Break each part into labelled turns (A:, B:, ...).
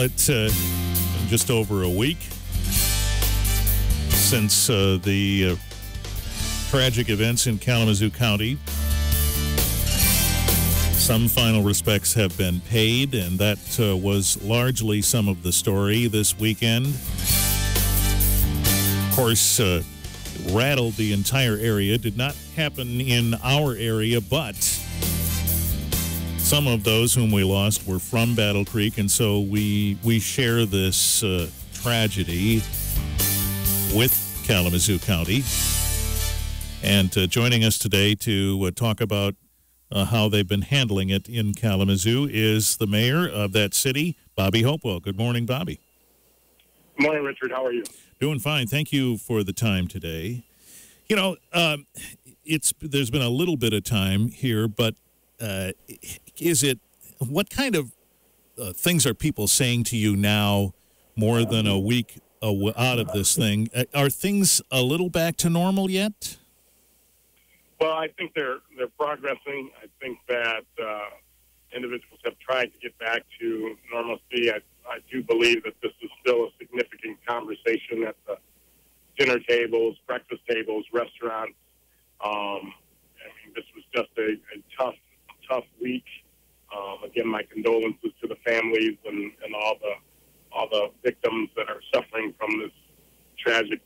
A: Well, it's just over a week since the tragic events in Kalamazoo County. Some final respects have been paid, and that was largely some of the story this weekend. Of course, rattled the entire area. Did not happen in our area, but some of those whom we lost were from Battle Creek, and so we share this tragedy with Kalamazoo County. And joining us today to talk about how they've been handling it in Kalamazoo is the mayor of that city, Bobby Hopewell. Good morning, Bobby.
B: Good morning, Richard. How are you?
A: Doing fine. Thank you for the time today. You know, there's been a little bit of time here, but what kind of things are people saying to you now more than a week out of this thing? Are things a little back to normal yet?
B: Well, I think they're progressing. I think that individuals have tried to get back to normalcy. I do believe that this is still a significant conversation at the dinner tables, breakfast tables, restaurants. I mean, this was just a tough week. Again, my condolences to the families and all the victims that are suffering from this tragic,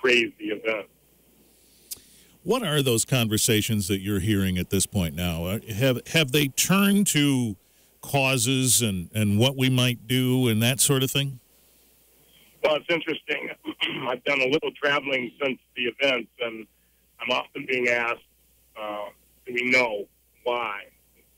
B: crazy event.
A: What are those conversations that you're hearing at this point now? Have they turned to causes and what we might do and that sort of thing?
B: Well, it's interesting. I've done a little traveling since the events, and I'm often being asked, do we know why?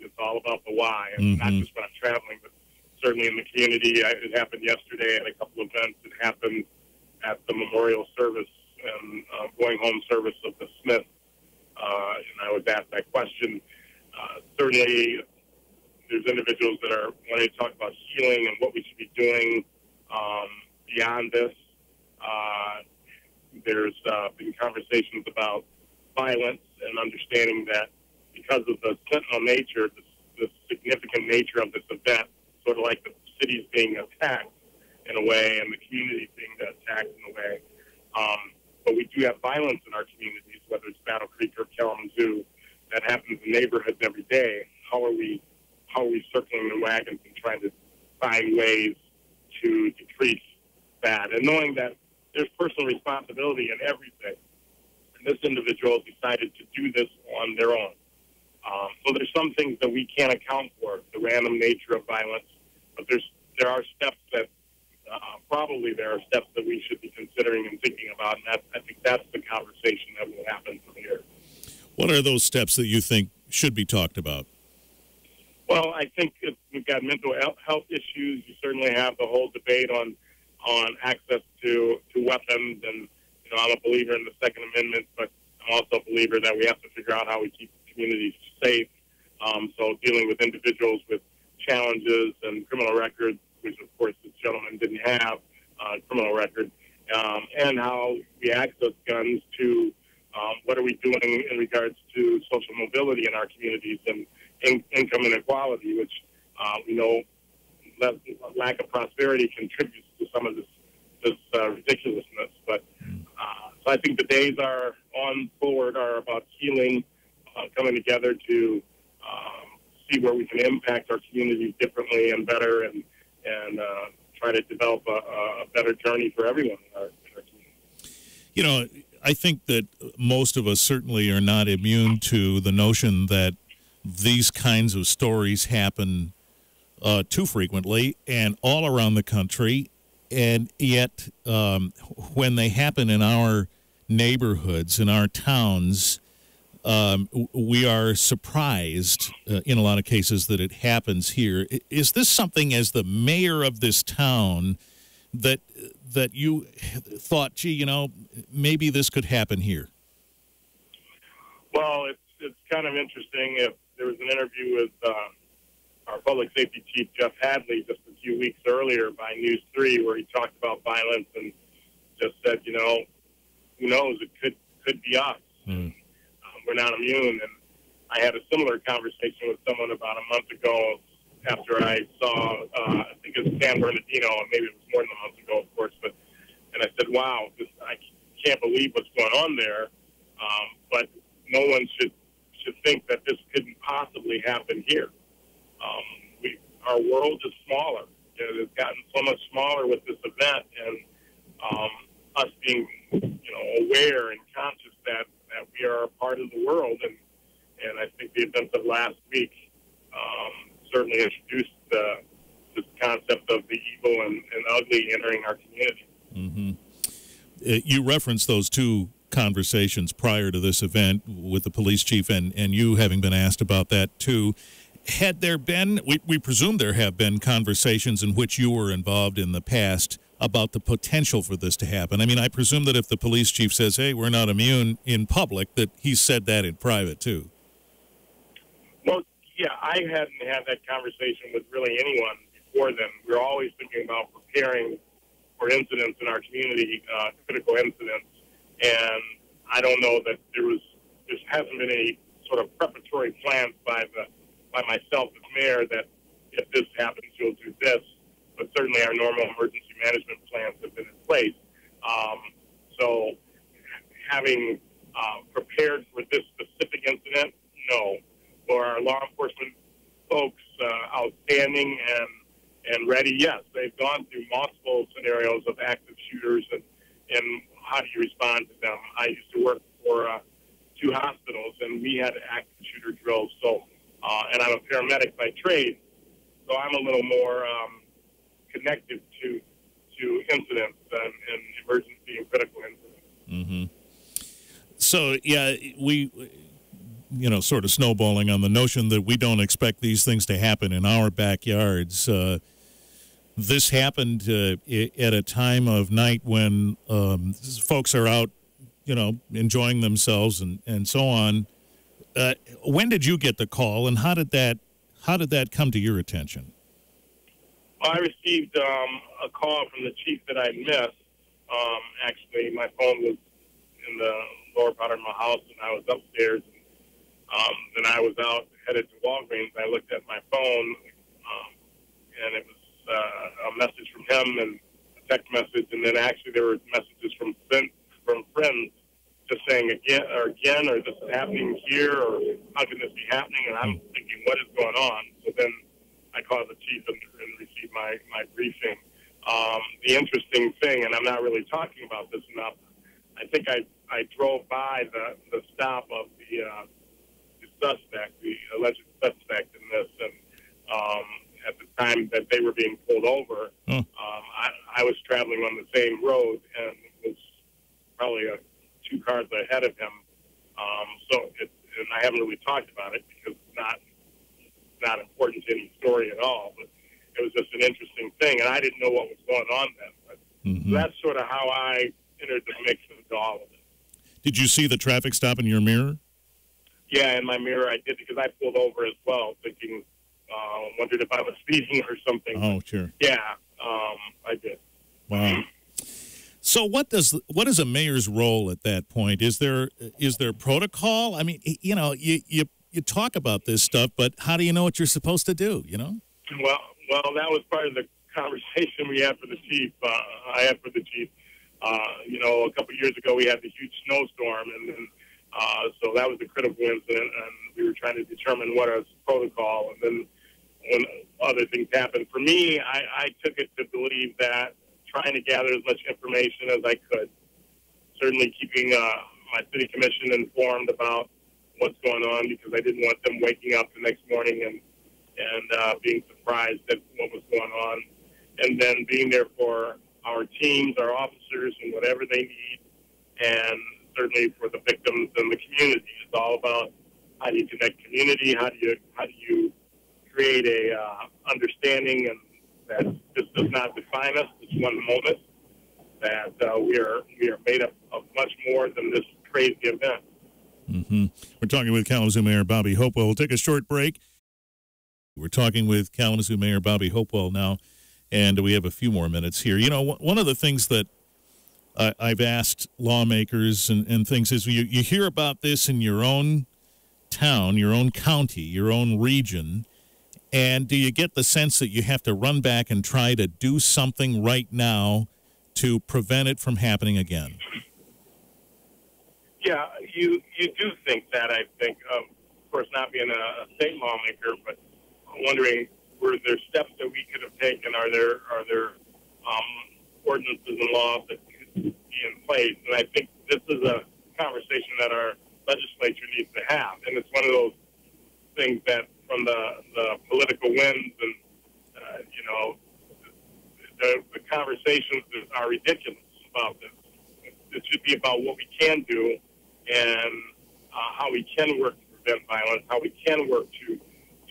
B: It's all about the why, and not just when I'm traveling, but certainly in the community. It happened yesterday at a couple of events. It happened at the memorial service and going home service of the Smith, and I was asked that question. Certainly, there's individuals that are wanting to talk about healing and what we should be doing beyond this. There's been conversations about violence and understanding that because of the sentinel nature, the significant nature of this event, sort of like the city's being attacked in a way and the community being attacked in a way. But we do have violence in our communities, whether it's Battle Creek or Kalamazoo, that happens in neighborhoods every day. How are we circling the wagons and trying to find ways to decrease that? And knowing that there's personal responsibility in everything. And this individual decided to do this on their own. So there's some things that we can't account for, the random nature of violence, but there are steps that probably there are steps that we should be considering and thinking about, and I think that's the conversation that will happen from here.
A: What are those steps that you think should be talked about?
B: Well, I think if we've got mental health issues. You certainly have the whole debate on access to weapons, and I'm a believer in the Second Amendment, but I'm also a believer that we have to figure out how we keep communities safe. So dealing with individuals with challenges and criminal records, which of course this gentleman didn't have a criminal record, and how we access guns to what are we doing in regards to social mobility in our communities and income inequality, which we know lack of prosperity contributes to some of this ridiculousness. But so I think the days are on forward are about healing, coming together to see where we can impact our communities differently and better, and try to develop a better journey for everyone in our community.
A: I think that most of us certainly are not immune to the notion that these kinds of stories happen too frequently and all around the country, and yet when they happen in our neighborhoods, in our towns, we are surprised in a lot of cases that it happens here. Is this something, as the mayor of this town, that you thought, gee, maybe this could happen here?
B: Well, it's kind of interesting. If there was an interview with our public safety chief, Jeff Hadley, just a few weeks earlier by News 3, where he talked about violence and just said, who knows, it could be us. We're not immune. And I had a similar conversation with someone about a month ago after I saw, I think it was San Bernardino, and maybe it was more than a month ago, of course, and I said, wow, I can't believe what's going on there. But no one should think that this couldn't possibly happen here. Our world is smaller. It's gotten so much smaller with this event, and us being, aware and conscious that we are a part of the world, and I think the events of last week certainly introduced this concept of the evil and ugly entering our community.
A: Mm-hmm. You referenced those two conversations prior to this event with the police chief and you having been asked about that too. Had there been, we presume there have been conversations in which you were involved in the past about the potential for this to happen. I mean, I presume that if the police chief says, hey, we're not immune in public, that he said that in private too.
B: Well, yeah, I hadn't had that conversation with really anyone before then. We were always thinking about preparing for incidents in our community, critical incidents. And I don't know that there hasn't been any sort of preparatory plans by myself as mayor that if this happens, you'll do this. But certainly our normal emergency management plans have been in place. So having prepared for this specific incident, no. For our law enforcement folks, outstanding and ready, yes. They've gone through multiple scenarios of active shooters and how do you respond to them? I used to work for 2 hospitals, and we had active shooter drills. So, and I'm a paramedic by trade, so I'm a little more connected to incidents and emergency and critical incidents.
A: Mm-hmm. So, yeah, we, sort of snowballing on the notion that we don't expect these things to happen in our backyards. This happened at a time of night when folks are out, enjoying themselves and so on. When did you get the call, and how did that come to your attention?
B: Well, I received a call from the chief that I missed. Actually, my phone was in the lower part of my house, and I was upstairs. Then I was out headed to Walgreens. I looked at my phone, and it was a message from him and a text message, and then actually there were messages from friends just saying again, or this is happening here, or how can this be happening? And I'm thinking, what is going on? So then I called the chief and received my briefing. The interesting thing, and I'm not really talking about this enough, I think I drove by the stop of the suspect, the alleged suspect in this, and at the time that they were being pulled over, I was traveling on the same road and was probably 2 cars ahead of him. And I haven't really talked about it because it's not important to any story at all. But it was just an interesting thing, and I didn't know what was going on then. But so that's sort of how I entered the mix into all of it.
A: Did you see the traffic stop in your mirror?
B: Yeah, in my mirror I did, because I pulled over as well, thinking, wondered if I was speeding or something.
A: Oh, sure.
B: Yeah, I did.
A: Wow. So what is a mayor's role at that point? Is there protocol? I mean, you talk about this stuff, but how do you know what you're supposed to do?
B: Well, that was part of the conversation we had for the chief. I had for the chief. A couple of years ago we had the huge snowstorm, and then so that was a critical incident, and we were trying to determine what is protocol. And then when other things happened, for me, I took it to believe that trying to gather as much information as I could, certainly keeping my city commission informed about what's going on, because I didn't want them waking up the next morning and being surprised at what was going on, and then being there for our teams, our officers, and whatever they need, and certainly for the victims and the community. It's all about how do you connect community, how do you create a understanding, and that this does not define us. It's one moment, that we are made up of much more than this crazy event.
A: Mm-hmm. We're talking with Kalamazoo Mayor Bobby Hopewell. We'll take a short break. We're talking with Kalamazoo Mayor Bobby Hopewell now, and we have a few more minutes here. One of the things that I've asked lawmakers and things is you hear about this in your own town, your own county, your own region, And do you get the sense that you have to run back and try to do something right now to prevent it from happening again?
B: Yeah, you do think that, I think. Of course, not being a state lawmaker, but wondering, were there steps that we could have taken? Are there ordinances and laws that could be in place? And I think this is a conversation that our legislature needs to have. And it's one of those things that from the political winds and, the conversations are ridiculous about this. It should be about what we can do and how we can work to prevent violence, how we can work to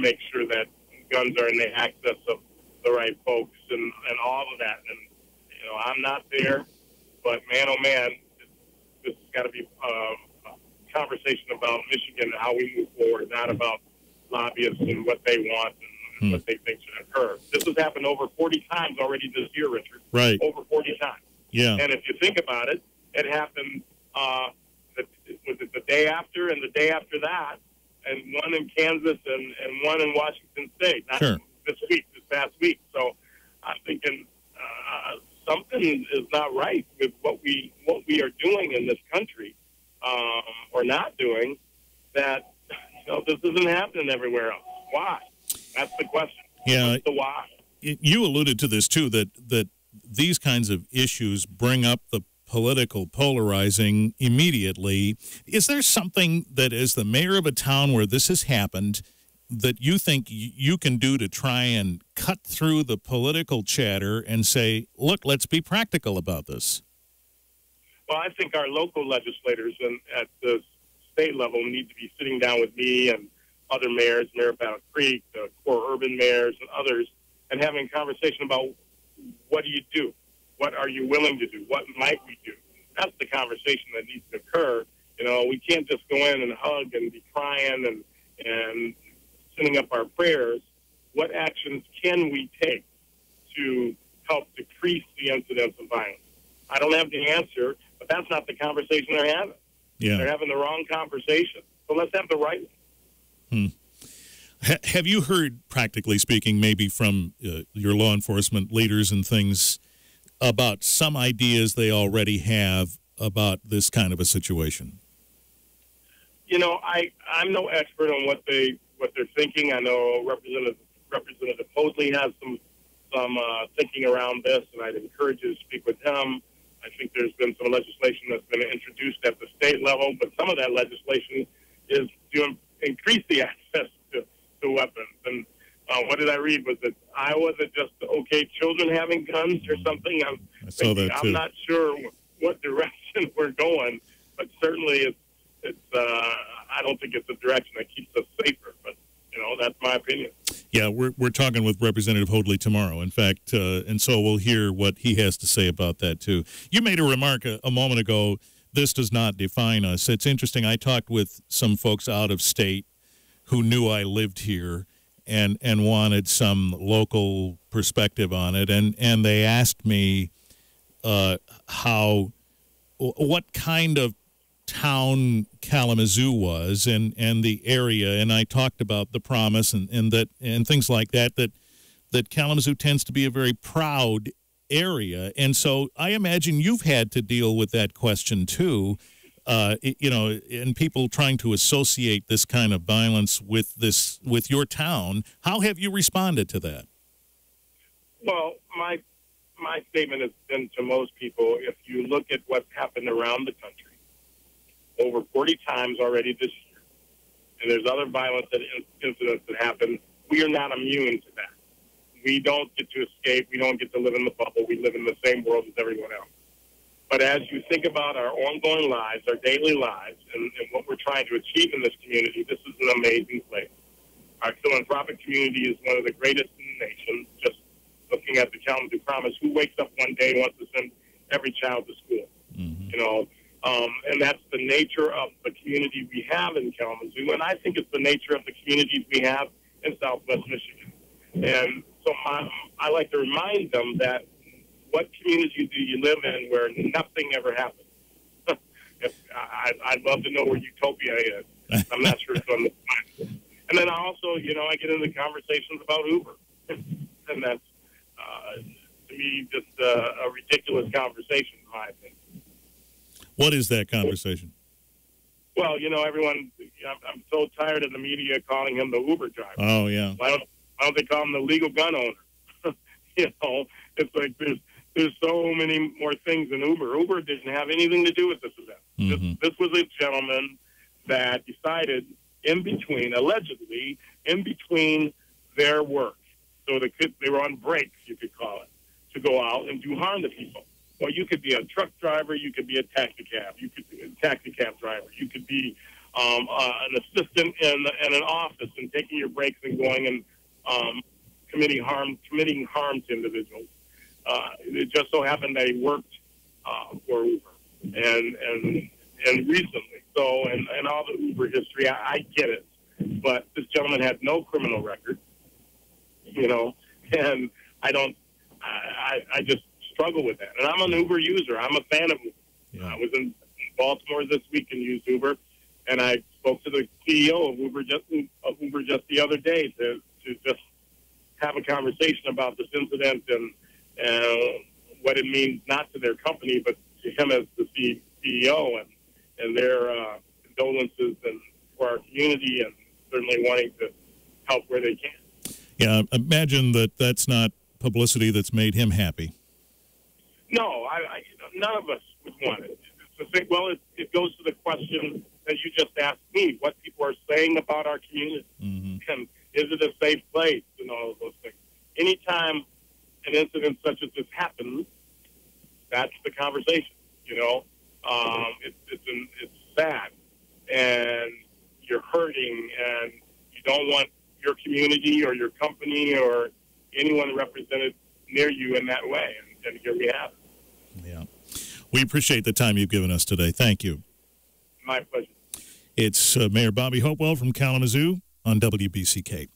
B: make sure that guns are in the access of the right folks and all of that. And, I'm not there, but man, oh man, this has got to be a conversation about Michigan and how we move forward, not about lobbyists and what they want and what they think should occur. This has happened over 40 times already this year, Richard.
A: Right.
B: Over 40 times.
A: Yeah.
B: And if you think about it, it happened was it the day after and the day after that, and one in Kansas and one in Washington State. Not this past week. So I'm thinking something is not right with what we are doing in this country, or not doing. That this isn't happening everywhere else. Why? That's the question.
A: Yeah.
B: What's the why?
A: You alluded to this too. That these kinds of issues bring up the political polarizing immediately. Is there something that, as the mayor of a town where this has happened, that you think you can do to try and cut through the political chatter and say, look, let's be practical about this?
B: Well, I think our local legislators at the state level need to be sitting down with me and other mayors, Mayor of Battle Creek, the core urban mayors and others, and having a conversation about what do you do? What are you willing to do? What might we do? That's the conversation that needs to occur. We can't just go in and hug and be crying and sending up our prayers. What actions can we take to help decrease the incidence of violence? I don't have the answer, but that's not the conversation they're having.
A: Yeah.
B: They're having the wrong conversation. So let's have the right one.
A: Have you heard, practically speaking, maybe from your law enforcement leaders and things, about some ideas they already have about this kind of a situation?
B: I'm no expert on what they're thinking. I know Representative Hoadley has some thinking around this, and I'd encourage you to speak with him. I think there's been some legislation that's been introduced at the state level, but some of that legislation is to increase the access to weapons. And what did I read? Was it Iowa that just okay children having guns or something?
A: I saw that too.
B: I'm not sure what direction we're going, but certainly it's I don't think it's a direction that keeps us safer. But that's my opinion.
A: Yeah, we're talking with Representative Hoadley tomorrow, in fact, and so we'll hear what he has to say about that too. You made a remark a moment ago. This does not define us. It's interesting. I talked with some folks out of state who knew I lived here and wanted some local perspective on it, and they asked me what kind of town Kalamazoo was and the area, and I talked about the promise and things like that Kalamazoo tends to be a very proud area, and so I imagine you've had to deal with that question too, and people trying to associate this kind of violence with your town. How have you responded to that? Well, my statement has been to most people, if you look at what's happened around the country over 40 times already this year, and there's other violence incidents that happen, we are not immune to that. We don't get to escape. We don't get to live in the bubble. We live in the same world as everyone else. But as you think about our ongoing lives, our daily lives, and what we're trying to achieve in this community, this is an amazing place. Our philanthropic community is one of the greatest in the nation. Just looking at the Kalamazoo Promise, who wakes up one day and wants to send every child to school? Mm-hmm. And that's the nature of the community we have in Kalamazoo, and I think it's the nature of the communities we have in Southwest Michigan. And so I like to remind them that what community do you live in where nothing ever happens? I'd love to know where utopia is. I'm not sure it's on the planet.
B: And then also, I get into conversations about Uber. And that's, to me, just a ridiculous conversation, in my opinion.
A: What is that conversation?
B: Well, everyone, I'm so tired of the media calling him the Uber driver.
A: Oh, yeah.
B: Why don't they call him the legal gun owner? It's like there's so many more things in Uber. Uber didn't have anything to do with this event.
A: Mm-hmm.
B: This was a gentleman that decided allegedly in between their work. So they were on breaks, you could call it, to go out and do harm to people. Well, you could be a truck driver, you could be a taxi cab driver, you could be an assistant in an office and taking your breaks and going and committing harm to individuals. It just so happened that he worked for Uber and recently. So and all the Uber history, I get it, but this gentleman had no criminal record, and I just struggle with that. And I'm an Uber user. I'm a fan of Uber. Yeah. I was in Baltimore this week and used Uber, and I spoke to the CEO of Uber just the other day to just have a conversation about this incident and what it means not to their company, but to him as the CEO and their condolences and for our community and certainly wanting to help where they can.
A: Yeah, imagine that's not publicity that's made him happy.
B: No, none of us would want it. Well, it goes to the question that you just asked me, what people are saying about our community. Mm-hmm. And is it a safe place and all of those things. Anytime an incident such as this happens, that's the conversation, It's sad, and you're hurting, and you don't want your community or your company or anyone represented near you in that way, and here we have it.
A: Yeah. We appreciate the time you've given us today. Thank you.
B: My pleasure.
A: It's Mayor Bobby Hopewell from Kalamazoo on WBCK.